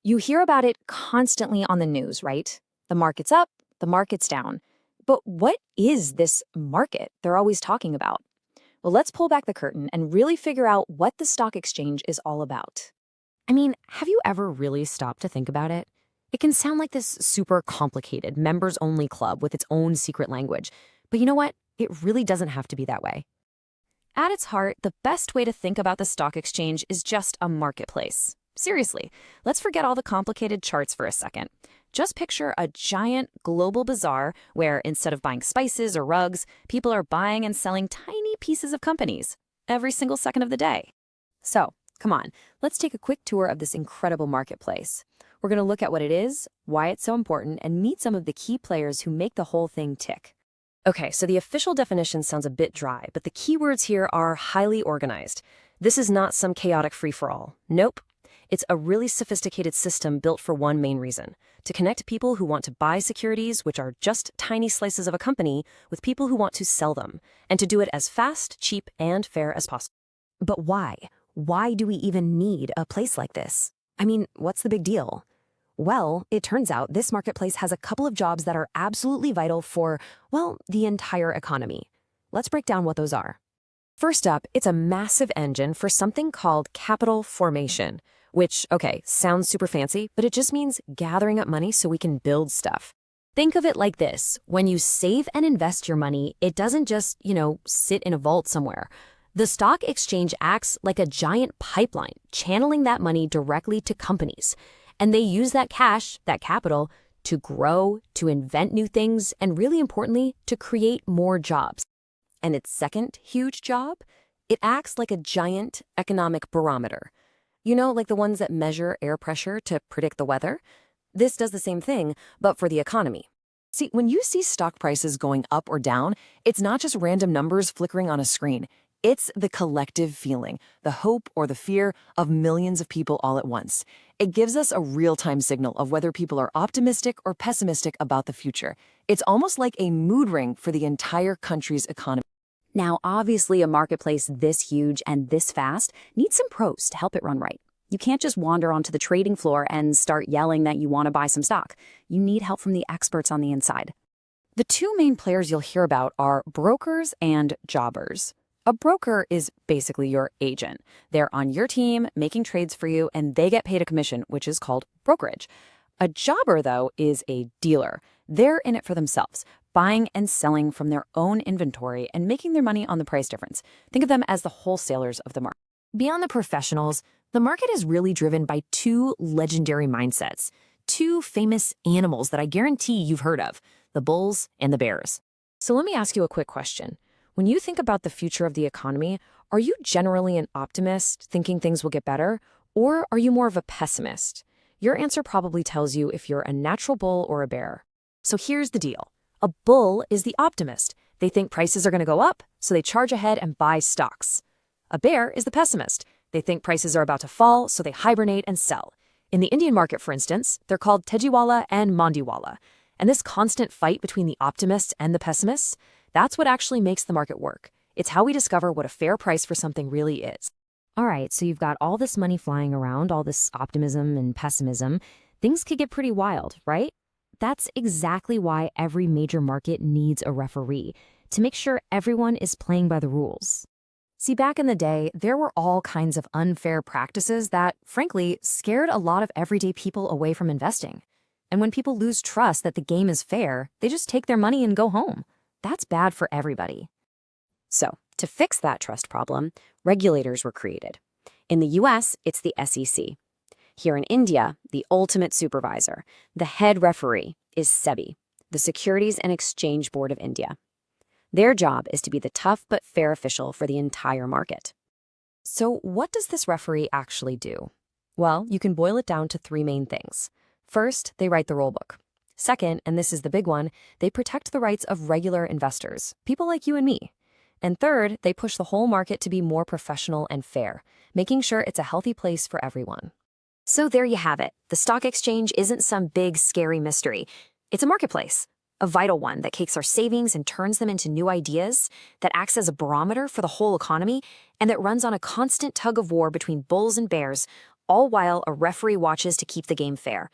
You hear about it constantly on the news, right? The market's up, the market's down. But what is this market they're always talking about? Well, let's pull back the curtain and really figure out what the stock exchange is all about. I mean, have you ever really stopped to think about it? It can sound like this super complicated, members only club with its own secret language. But you know what? It really doesn't have to be that way. At its heart, the best way to think about the stock exchange is just a marketplace. Seriously, let's forget all the complicated charts for a second. Just picture a giant global bazaar where instead of buying spices or rugs, people are buying and selling tiny pieces of companies every single second of the day. So, come on, let's take a quick tour of this incredible marketplace. We're going to look at what it is, why it's so important, and meet some of the key players who make the whole thing tick. Okay, so the official definition sounds a bit dry, but the keywords here are highly organized. This is not some chaotic free-for-all. Nope. It's a really sophisticated system built for one main reason: to connect people who want to buy securities, which are just tiny slices of a company, with people who want to sell them, and to do it as fast, cheap, and fair as possible. But why? Why do we even need a place like this? I mean, what's the big deal? Well, it turns out this marketplace has a couple of jobs that are absolutely vital for, well, the entire economy. Let's break down what those are. First up, it's a massive engine for something called capital formation, which, okay, sounds super fancy, but it just means gathering up money so we can build stuff. Think of it like this: when you save and invest your money, it doesn't just, sit in a vault somewhere. The stock exchange acts like a giant pipeline, channeling that money directly to companies. And they use that cash, that capital, to grow, to invent new things, and really importantly, to create more jobs. And its second huge job? It acts like a giant economic barometer. Like the ones that measure air pressure to predict the weather? This does the same thing, but for the economy. See, when you see stock prices going up or down, it's not just random numbers flickering on a screen. It's the collective feeling, the hope or the fear of millions of people all at once. It gives us a real-time signal of whether people are optimistic or pessimistic about the future. It's almost like a mood ring for the entire country's economy. Now, obviously, a marketplace this huge and this fast needs some pros to help it run right. You can't just wander onto the trading floor and start yelling that you want to buy some stock. You need help from the experts on the inside. The two main players you'll hear about are brokers and jobbers. A broker is basically your agent. They're on your team, making trades for you, and they get paid a commission, which is called brokerage. A jobber, though, is a dealer. They're in it for themselves, buying and selling from their own inventory and making their money on the price difference. Think of them as the wholesalers of the market. Beyond the professionals, the market is really driven by two legendary mindsets, two famous animals that I guarantee you've heard of, the bulls and the bears. So let me ask you a quick question. When you think about the future of the economy, are you generally an optimist, thinking things will get better, or are you more of a pessimist? Your answer probably tells you if you're a natural bull or a bear. So here's the deal. A bull is the optimist. They think prices are going to go up, so they charge ahead and buy stocks. A bear is the pessimist. They think prices are about to fall, so they hibernate and sell. In the Indian market, for instance, they're called Tejiwala and Mandiwala. And this constant fight between the optimists and the pessimists, that's what actually makes the market work. It's how we discover what a fair price for something really is. All right, so you've got all this money flying around, all this optimism and pessimism. Things could get pretty wild, right? That's exactly why every major market needs a referee, to make sure everyone is playing by the rules. See, back in the day, there were all kinds of unfair practices that, frankly, scared a lot of everyday people away from investing. And when people lose trust that the game is fair, they just take their money and go home. That's bad for everybody. So, to fix that trust problem, regulators were created. In the US, it's the SEC. Here in India, the ultimate supervisor, the head referee, is SEBI, the Securities and Exchange Board of India. Their job is to be the tough but fair official for the entire market. So what does this referee actually do? Well, you can boil it down to three main things. First, they write the rulebook. Second, and this is the big one, they protect the rights of regular investors, people like you and me. And third, they push the whole market to be more professional and fair, making sure it's a healthy place for everyone. So there you have it. The stock exchange isn't some big, scary mystery. It's a marketplace, a vital one that takes our savings and turns them into new ideas, that acts as a barometer for the whole economy, and that runs on a constant tug of war between bulls and bears, all while a referee watches to keep the game fair.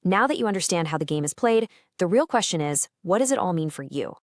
Now that you understand how the game is played, the real question is, what does it all mean for you?